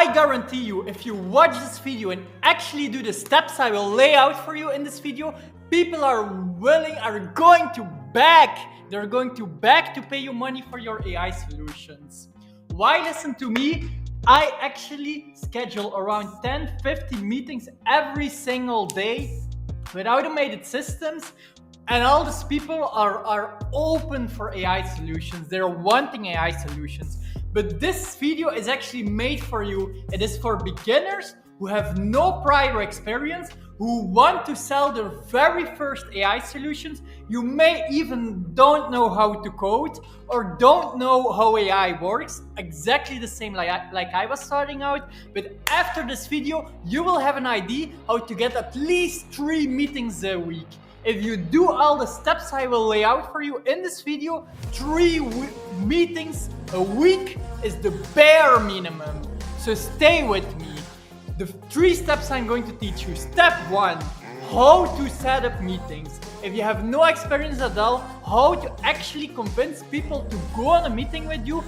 I guarantee you, if you watch this video and actually do the steps I will lay out for you in this video, people are going to beg to pay you money for your AI solutions. Why listen to me? I actually schedule around 10-15 meetings every single day with automated systems, and all these people are open for AI solutions. They're wanting AI solutions. But this video is actually made for you. It is for beginners who have no prior experience, who want to sell their very first AI solutions. You may even don't know how to code or don't know how AI works, exactly the same like I was starting out. But after this video, you will have an idea how to get at least 3 meetings a week. If you do all the steps I will lay out for you in this video, 3 meetings a week is the bare minimum. So stay with me. The 3 steps I'm going to teach you. Step 1, how to set up meetings. If you have no experience at all, how to actually convince people to go on a meeting with you.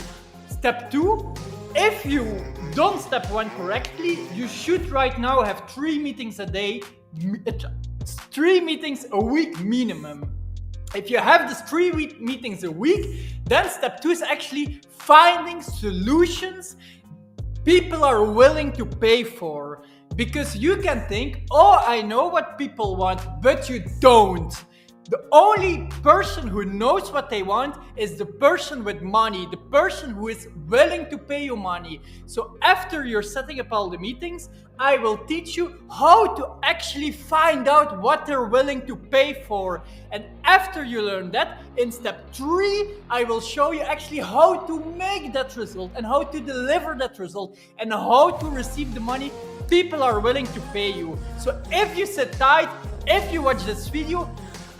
Step 2, if you done step 1 correctly, you should right now have 3 meetings a day. 3 meetings a week minimum. If you have these 3 meetings a week, then step 2 is actually finding solutions people are willing to pay for. Because you can think, oh, I know what people want, but you don't. The only person who knows what they want is the person with money, the person who is willing to pay you money. So after you're setting up all the meetings, I will teach you how to actually find out what they're willing to pay for. And after you learn that, in step 3, I will show you actually how to make that result and how to deliver that result and how to receive the money people are willing to pay you. So if you sit tight, if you watch this video,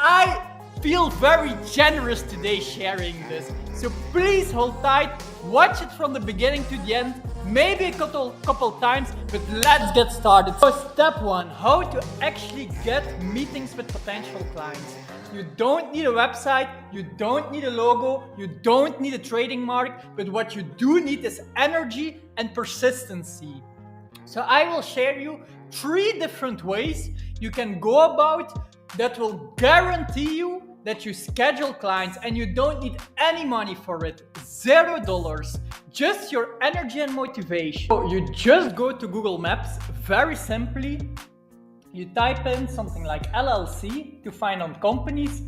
I feel very generous today sharing this. So please hold tight, watch it from the beginning to the end, maybe a couple times, but let's get started. So step 1, how to actually get meetings with potential clients. You don't need a website, you don't need a logo, you don't need a trading mark, but what you do need is energy and persistency. So I will share you 3 different ways you can go about that will guarantee you that you schedule clients and you don't need any money for it. $0. Just your energy and motivation. So you just go to Google Maps, very simply. You type in something like LLC to find on companies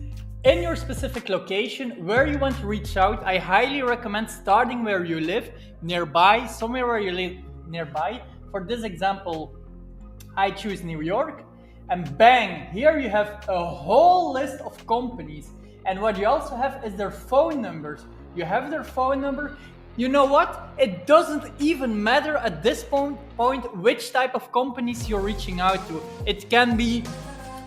in your specific location where you want to reach out. I highly recommend starting where you live, nearby, somewhere where you live nearby. For this example, I choose New York. And bang, here you have a whole list of companies. And what you also have is their phone numbers. You have their phone number. You know what? It doesn't even matter at this point which type of companies you're reaching out to. It can be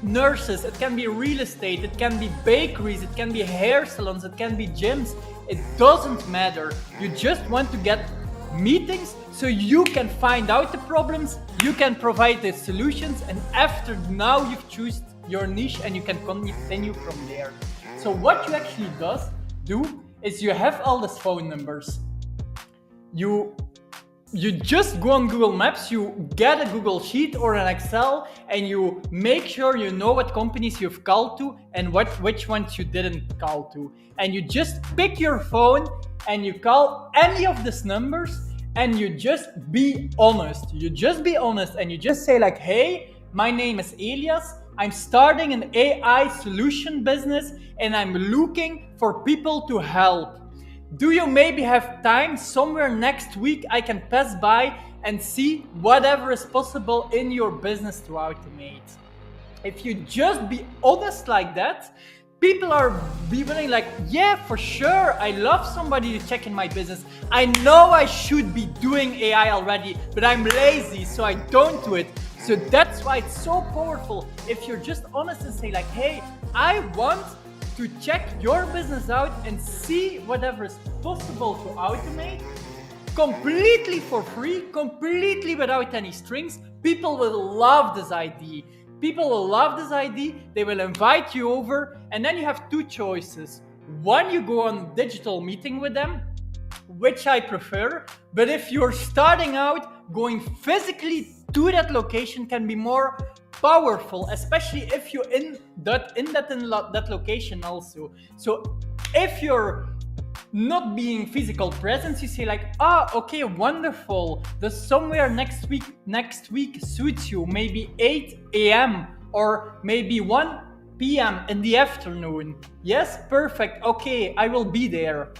nurses, it can be real estate, it can be bakeries, it can be hair salons, it can be gyms. It doesn't matter. You just want to get meetings so you can find out the problems, you can provide the solutions, and after now you've chosen your niche and you can continue from there. So what you actually do is you have all these phone numbers. You just go on Google Maps, you get a Google Sheet or an Excel, and you make sure you know what companies you've called to and which ones you didn't call to. And you just pick your phone and you call any of these numbers and you just be honest. You just be honest and you just say like, hey, my name is Elias. I'm starting an AI solution business and I'm looking for people to help. Do you maybe have time somewhere next week I can pass by and see whatever is possible in your business to automate? If you just be honest like that, people are willing like, yeah, for sure, I love somebody to check in my business. I know I should be doing AI already, but I'm lazy, so I don't do it. So that's why it's so powerful. If you're just honest and say like, hey, I want to check your business out and see whatever is possible to automate, completely for free, completely without any strings, people will love this idea. People will love this idea, they will invite you over, and then you have 2 choices. One, you go on digital meeting with them. which I prefer. But if you're starting out, going physically to that location can be more powerful, especially if you're in that location also. So if you're not being physical presence, you say like, okay, wonderful, there's somewhere next week suits you, maybe 8 a.m. or maybe 1 p.m. in the afternoon. Yes, perfect, okay, I will be there.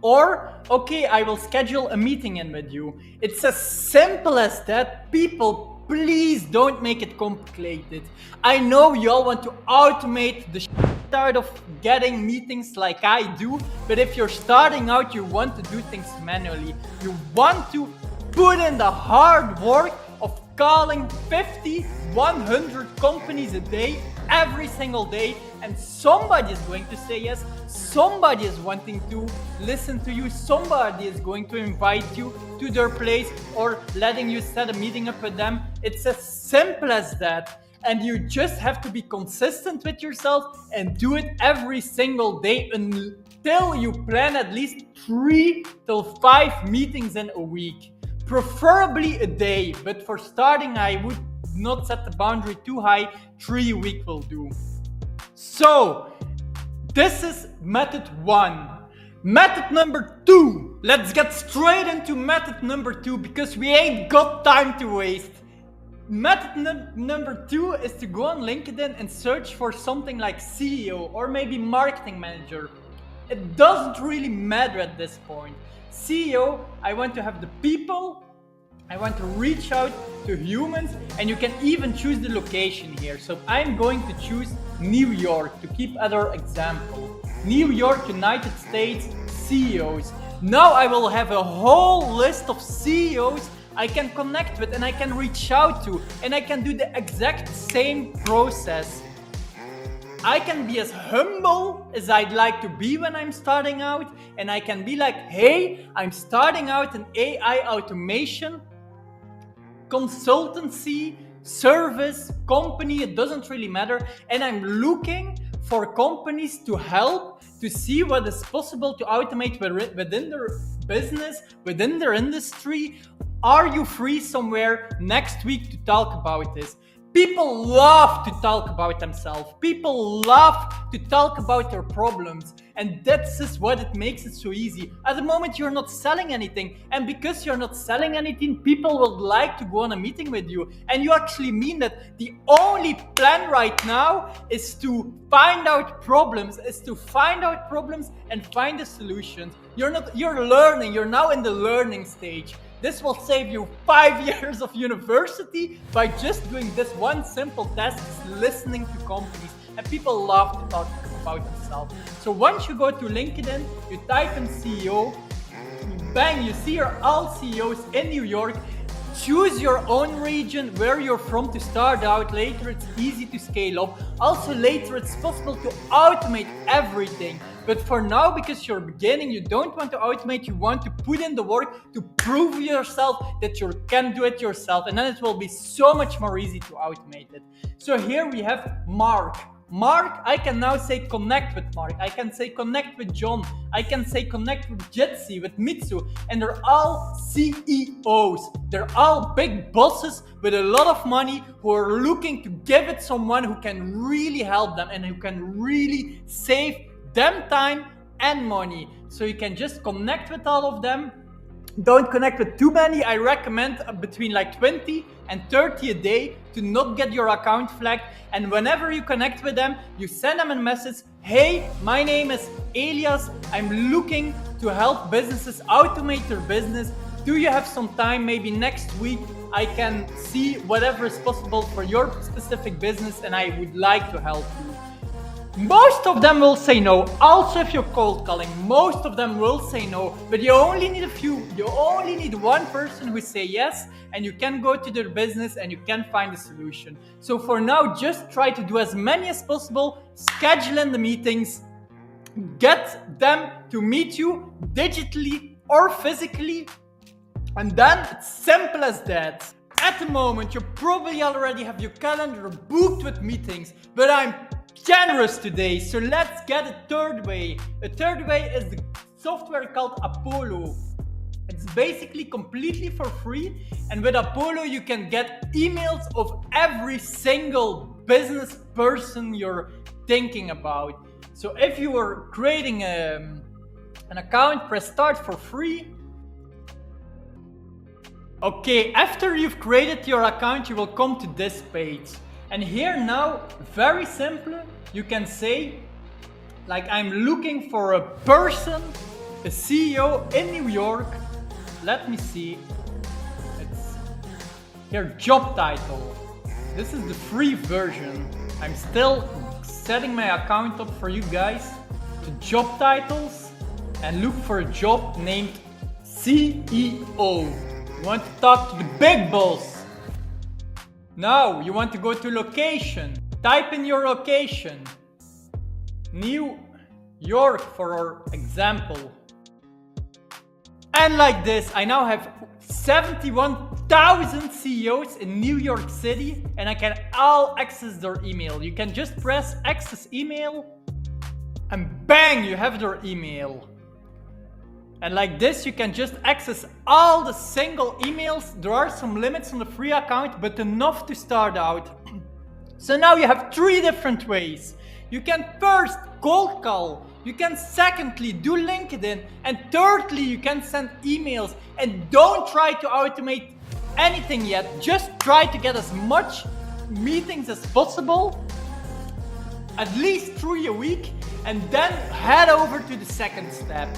Or, okay, I will schedule a meeting in with you. It's as simple as that. People, please don't make it complicated. I know you all want to automate the out of getting meetings like I do, but if you're starting out, you want to do things manually. You want to put in the hard work of calling 50, 100 companies a day, every single day, and somebody is going to say yes, somebody is wanting to listen to you, somebody is going to invite you to their place or letting you set a meeting up with them. It's as simple as that. And you just have to be consistent with yourself and do it every single day until you plan at least 3 till 5 meetings in a week. Preferably a day, but for starting, I would not set the boundary too high. 3 a week will do. So, this is method 1. Method number 2. Let's get straight into method number 2 because we ain't got time to waste. Method number 2 is to go on LinkedIn and search for something like CEO or maybe marketing manager. It doesn't really matter at this point. CEO, I want to have the people, I want to reach out to humans, and you can even choose the location here. So I'm going to choose New York to keep other example. New York, United States, CEOs. Now I will have a whole list of CEOs I can connect with and I can reach out to, and I can do the exact same process. I can be as humble as I'd like to be when I'm starting out, and I can be like, hey, I'm starting out in AI automation, consultancy, service, company, it doesn't really matter, and I'm looking for companies to help to see what is possible to automate within their business, within their industry. Are you free somewhere next week to talk about this? People love to talk about themselves. People love to talk about their problems. And that's just what it makes it so easy. At the moment, you're not selling anything. And because you're not selling anything, people would like to go on a meeting with you. And you actually mean that the only plan right now is to find out problems, and find the solutions. You're learning. You're now in the learning stage. This will save you 5 years of university by just doing this one simple task, listening to companies. And people love to talk about themselves. So once you go to LinkedIn, you type in CEO, bang, you see all CEOs in New York. Choose your own region where you're from to start out. Later, it's easy to scale up. Also, later, it's possible to automate everything. But for now, because you're beginning, you don't want to automate, you want to put in the work to prove yourself that you can do it yourself. And then it will be so much more easy to automate it. So here we have Mark. Mark, I can now say connect with Mark. I can say connect with John. I can say connect with Jitsi, with Mitsu. And they're all CEOs. They're all big bosses with a lot of money who are looking to give it someone who can really help them and who can really save them time and money. So you can just connect with all of them. Don't connect with too many. I recommend between like 20 and 30 a day to not get your account flagged. And whenever you connect with them, you send them a message. Hey, my name is Elias. I'm looking to help businesses automate their business. Do you have some time? Maybe next week I can see whatever is possible for your specific business and I would like to help you. Most of them will say no. Also, if you're cold calling, most of them will say no. But you only need a few. You only need one person who say yes, and you can go to their business and you can find a solution. So for now, just try to do as many as possible. Schedule in the meetings. Get them to meet you digitally or physically. And then it's simple as that. At the moment, you probably already have your calendar booked with meetings, but I'm generous today, so let's get a third way. A third way is the software called Apollo. It's basically completely for free, and with Apollo you can get emails of every single business person you're thinking about. So if you are creating an account, press start for free. Okay, after you've created your account, you will come to this page. And here now, very simple, you can say, like, I'm looking for a person, a CEO in New York. Let me see. It's here, job title. This is the free version. I'm still setting my account up for you guys to job titles and look for a job named CEO. You want to talk to the big boss. Now you want to go to location. Type in your location. New York for our example. And like this, I now have 71,000 CEOs in New York City, and I can all access their email. You can just press access email and bang, you have their email. And like this, you can just access all the single emails. There are some limits on the free account, but enough to start out. So now you have 3 different ways. You can first cold call. You can secondly do LinkedIn. And thirdly, you can send emails. And don't try to automate anything yet. Just try to get as much meetings as possible. At least 3 a week. And then head over to the second step.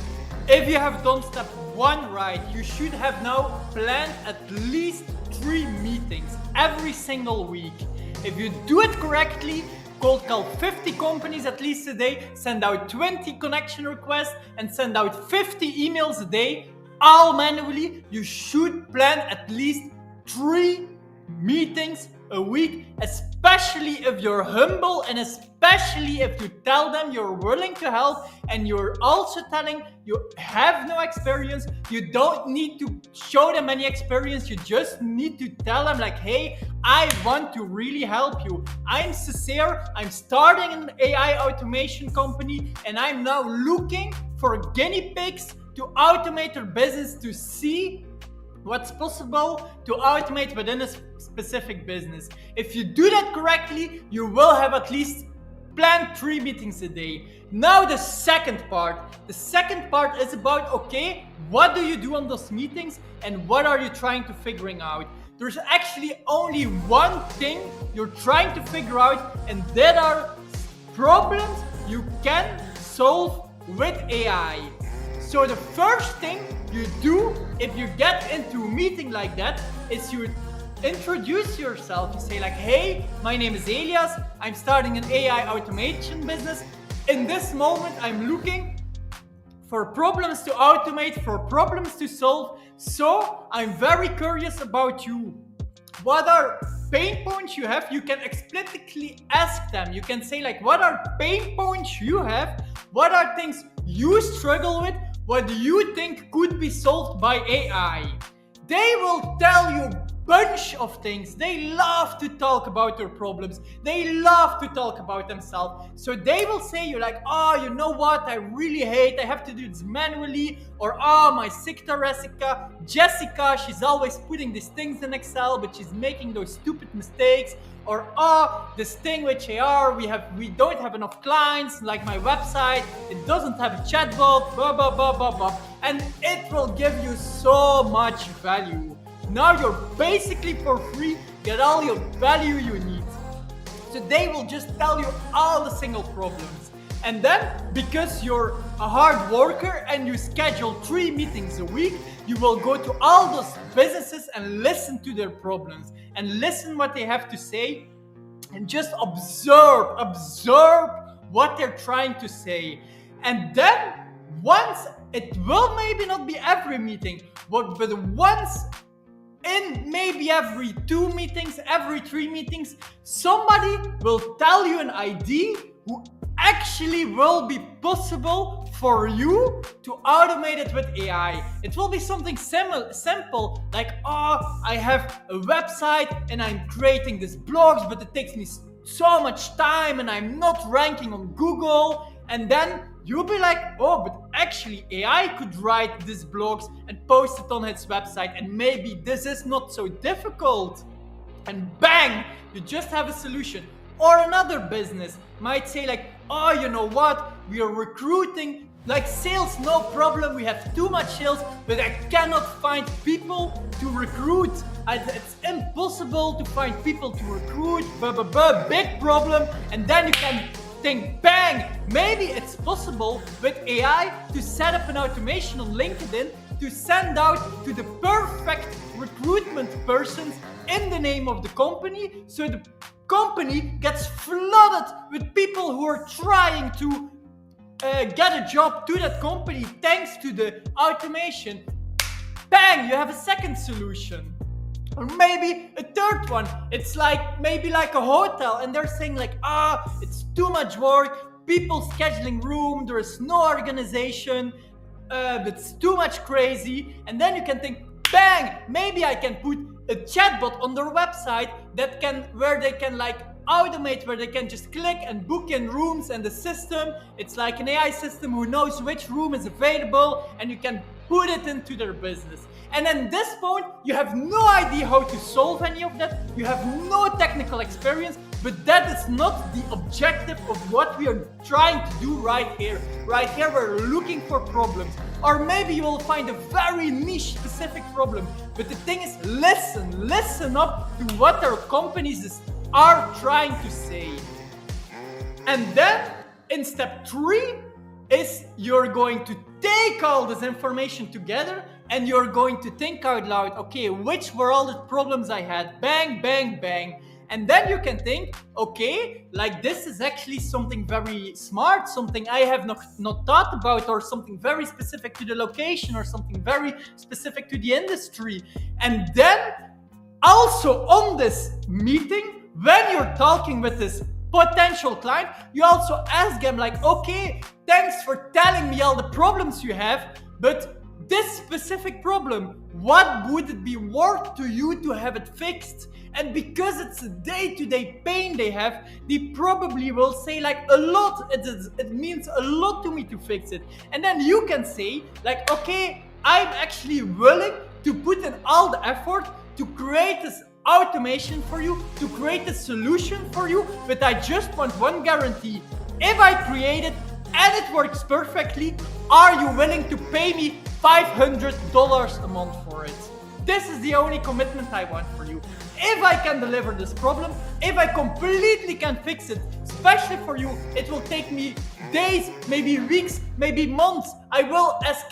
If you have done step 1 right, you should have now planned at least 3 meetings every single week. If you do it correctly, cold call 50 companies at least a day, send out 20 connection requests, and send out 50 emails a day, all manually, you should plan at least 3 meetings a week, especially if you're humble and especially if you tell them you're willing to help and you're also telling you have no experience. You don't need to show them any experience. You just need to tell them like, hey, I want to really help you. I'm Cesar. I'm starting an AI automation company and I'm now looking for guinea pigs to automate their business to see what's possible to automate within a specific business. If you do that correctly, you will have at least planned 3 meetings a day. Now the second part. The second part is about, okay, what do you do on those meetings and what are you trying to figuring out? There's actually only one thing you're trying to figure out, and that are problems you can solve with AI. So the first thing you do if you get into a meeting like that is you introduce yourself. You say like, hey, my name is Elias. I'm starting an AI automation business. In this moment, I'm looking for problems to automate, for problems to solve. So I'm very curious about you. What are pain points you have? You can explicitly ask them. You can say like, what are pain points you have? What are things you struggle with? What do you think could be solved by AI? They will tell you a bunch of things. They love to talk about their problems. They love to talk about themselves. So they will say you like, oh, you know what? I really hate. I have to do this manually. Or, oh, my sector Jessica, she's always putting these things in Excel, but she's making those stupid mistakes. Or, oh, this thing with AR, we don't have enough clients, like my website, it doesn't have a chatbot, blah, blah, blah, blah, blah. And it will give you so much value. Now you're basically for free, get all your value you need. So they will just tell you all the single problems. And then, because you're a hard worker and you schedule 3 meetings a week, you will go to all those businesses and listen to their problems and listen what they have to say and just observe what they're trying to say. And then once, it will maybe not be every meeting, but once in maybe every 2 meetings, every 3 meetings, somebody will tell you an idea who actually will be possible for you to automate it with AI. It will be something simple like, oh, I have a website and I'm creating these blogs, but it takes me so much time and I'm not ranking on Google. and then you'll be like, oh, but actually AI could write these blogs and post it on its website, and maybe this is not so difficult. And bang, you just have a solution. Or another business might say like, oh, you know what, we are recruiting, like sales, no problem, we have too much sales, but I cannot find people to recruit. It's impossible to find people to recruit, big problem. And then you can think, bang, maybe it's possible with AI to set up an automation on LinkedIn to send out to the perfect recruitment persons in the name of the company, so the company gets flooded with people who are trying to get a job to that company thanks to the automation. Bang, you have a second solution. Or maybe a third one. It's like maybe like a hotel, and they're saying like, it's too much work, people scheduling room, there is no organization, it's too much crazy. And then you can think, bang, maybe I can put a chatbot on their website where they can like automate, where they can just click and book in rooms, and the system, it's like an AI system who knows which room is available, and you can put it into their business. And at this point, you have no idea how to solve any of that. You have no technical experience, but that is not the objective of what we are trying to do right here. Right here, we're looking for problems. Or maybe you will find a very niche specific problem. But the thing is, listen up to what our companies are trying to say. And then in step 3 is you're going to take all this information together and you're going to think out loud, okay, which were all the problems I had? Bang, bang, bang. And then you can think, okay, like this is actually something very smart, something I have not thought about, or something very specific to the location, or something very specific to the industry. And then also on this meeting, when you're talking with this potential client, you also ask them like, okay, thanks for telling me all the problems you have, but this specific problem, what would it be worth to you to have it fixed? And because it's a day-to-day pain they have, they probably will say like a lot, it means a lot to me to fix it. And then you can say like, okay, I'm actually willing to put in all the effort to create this automation for you, to create a solution for you, but I just want one guarantee. If I create it and it works perfectly, are you willing to pay me $500 a month for it? This is the only commitment I want for you. If I can deliver this problem, if I completely can fix it, especially for you, it will take me days, maybe weeks, maybe months. I will ask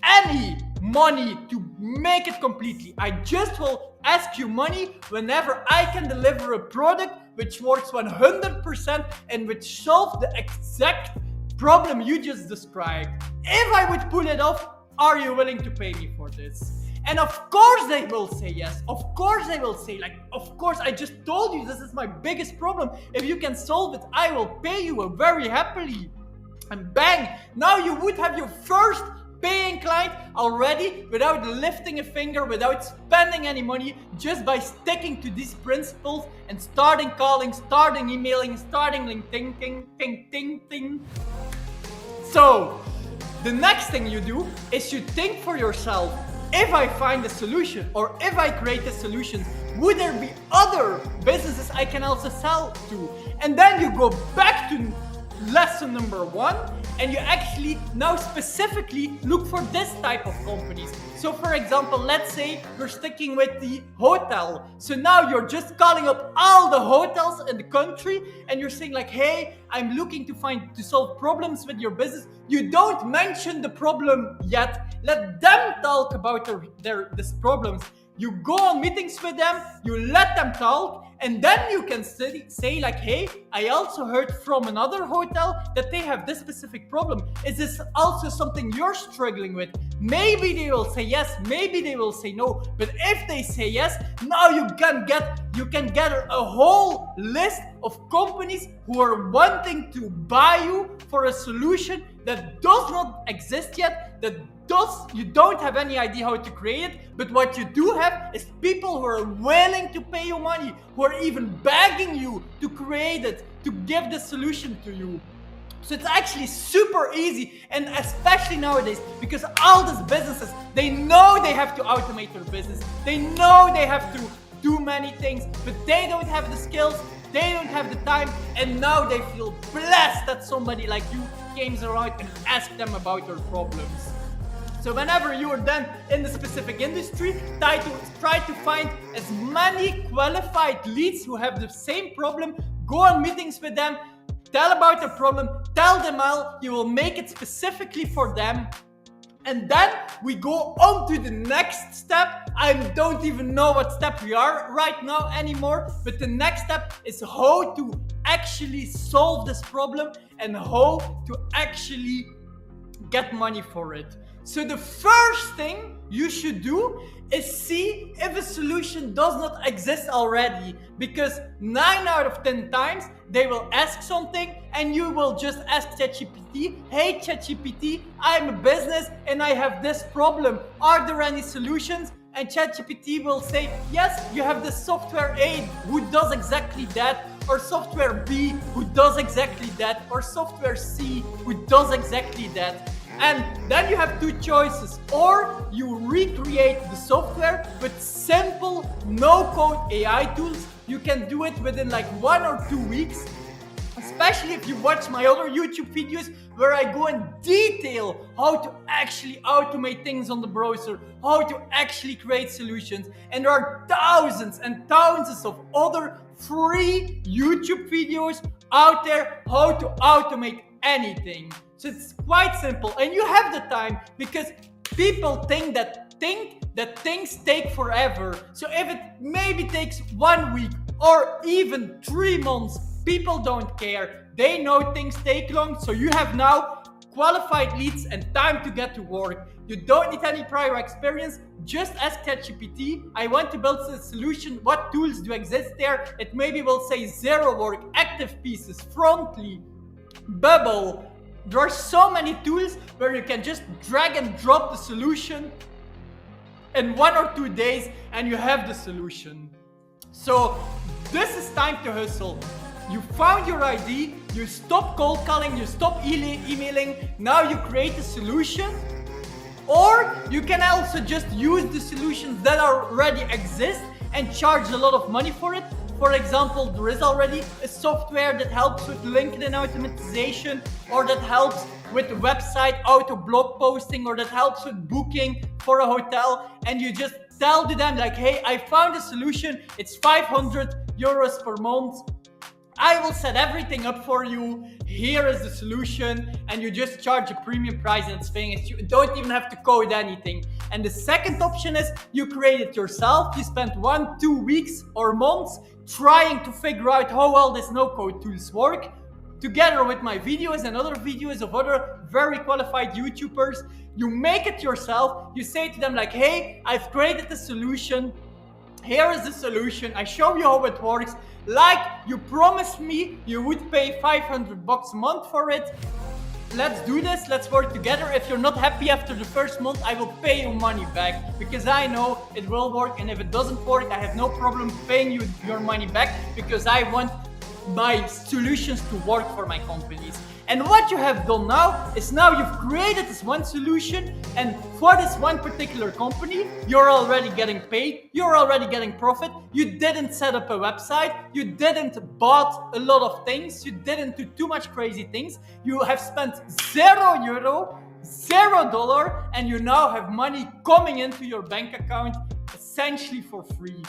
any money to make it completely. I just will ask you money whenever I can deliver a product which works 100% and which solves the exact problem you just described. If I would pull it off, are you willing to pay me for this? And of course they will say yes. Of course they will say like, of course, I just told you this is my biggest problem. If you can solve it, I will pay you very happily. And bang, now you would have your first paying client already without lifting a finger, without spending any money, just by sticking to these principles and starting calling, starting emailing, starting LinkedIn. So the next thing you do is you think for yourself, if I find a solution or if I create a solution, would there be other businesses I can also sell to? And then you go back to lesson number 1 and you actually now specifically look for this type of companies. So for example, let's say you're sticking with the hotel. So now you're just calling up all the hotels in the country and you're saying like, hey, I'm looking to solve problems with your business. You don't mention the problem yet. Let them talk about these problems. You go on meetings with them, you let them talk, and then you can say like, hey, I also heard from another hotel that they have this specific problem. Is this also something you're struggling with? Maybe they will say yes, maybe they will say no. But if they say yes, now you can get a whole list of companies who are wanting to buy you for a solution that does not exist yet, you don't have any idea how to create it, but what you do have is people who are willing to pay you money, who are even begging you to create it, to give the solution to you. So it's actually super easy, and especially nowadays, because all these businesses, they know they have to automate their business. They know they have to do many things, but they don't have the skills, they don't have the time, and now they feel blessed that somebody like you came around and asked them about their problems. So whenever you are then in the specific industry, try to find as many qualified leads who have the same problem, go on meetings with them, tell about the problem, tell them all, you will make it specifically for them. And then we go on to the next step. I don't even know what step we are right now anymore, but the next step is how to actually solve this problem and how to actually get money for it. So the first thing you should do is see if a solution does not exist already, because 9 out of 10 times they will ask something and you will just ask ChatGPT, hey ChatGPT, I'm a business and I have this problem. Are there any solutions? And ChatGPT will say, yes, you have the software A who does exactly that, or software B who does exactly that, or software C who does exactly that. And then you have two choices: or you recreate the software with simple no-code AI tools. You can do it within like 1 or 2 weeks, especially if you watch my other YouTube videos where I go in detail how to actually automate things on the browser, how to actually create solutions. And there are thousands and thousands of other free YouTube videos out there how to automate anything. So it's quite simple, and you have the time, because people think that things take forever. So if it maybe takes 1 week or even 3 months, people don't care. They know things take long, so you have now qualified leads and time to get to work. You don't need any prior experience. Just ask ChatGPT, I want to build a solution, what tools do exist there? It maybe will say Zero Work, Active Pieces, Frontly, Bubble. There are so many tools where you can just drag and drop the solution in 1 or 2 days and you have the solution. So this is time to hustle. You found your ID, you stop cold calling, you stop emailing, now you create a solution. Or you can also just use the solutions that already exist and charge a lot of money for it. For example, there is already a software that helps with LinkedIn automatization, or that helps with website auto blog posting, or that helps with booking for a hotel. And you just tell to them like, hey, I found a solution. It's 500 euros per month. I will set everything up for you. Here is the solution. And you just charge a premium price and it's finished. You don't even have to code anything. And the second option is you create it yourself. You spend 1-2 weeks or months trying to figure out how well these no-code tools work. Together with my videos and other videos of other very qualified YouTubers, you make it yourself. You say to them like, hey, I've created a solution. Here is the solution. I show you how it works. Like you promised me you would pay 500 bucks a month for it. Let's do this. Let's work together. If you're not happy after the first month, I will pay you money back, because I know it will work. And if it doesn't work, I have no problem paying you your money back, because I want my solutions to work for my companies. And what you have done now is now you've created this one solution, and for this one particular company, you're already getting paid, you're already getting profit. You didn't set up a website, you didn't bought a lot of things, you didn't do too much crazy things. You have spent €0, $0, and you now have money coming into your bank account essentially for free.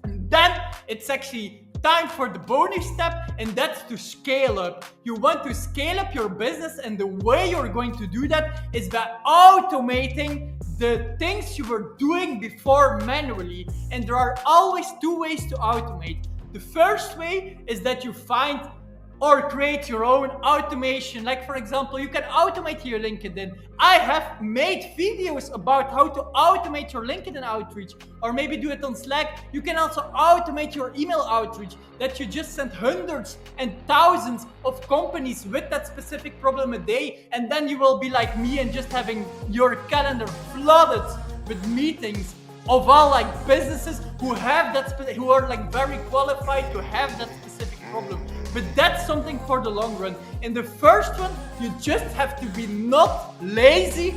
And then it's actually time for the bonus step, and that's to scale up. You want to scale up your business, and the way you're going to do that is by automating the things you were doing before manually. And there are always 2 ways to automate. The first way is that you find or create your own automation. Like for example, you can automate your LinkedIn. I have made videos about how to automate your LinkedIn outreach, or maybe do it on Slack. You can also automate your email outreach, that you just send hundreds and thousands of companies with that specific problem a day. And then you will be like me and just having your calendar flooded with meetings of all like businesses who have that, who are like very qualified to have that specific problem. but that's something for the long run. In the first one, you just have to be not lazy,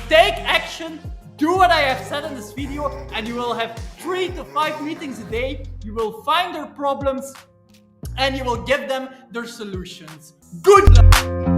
take action, do what I have said in this video, and you will have 3 to 5 meetings a day. You will find their problems and you will give them their solutions. Good luck!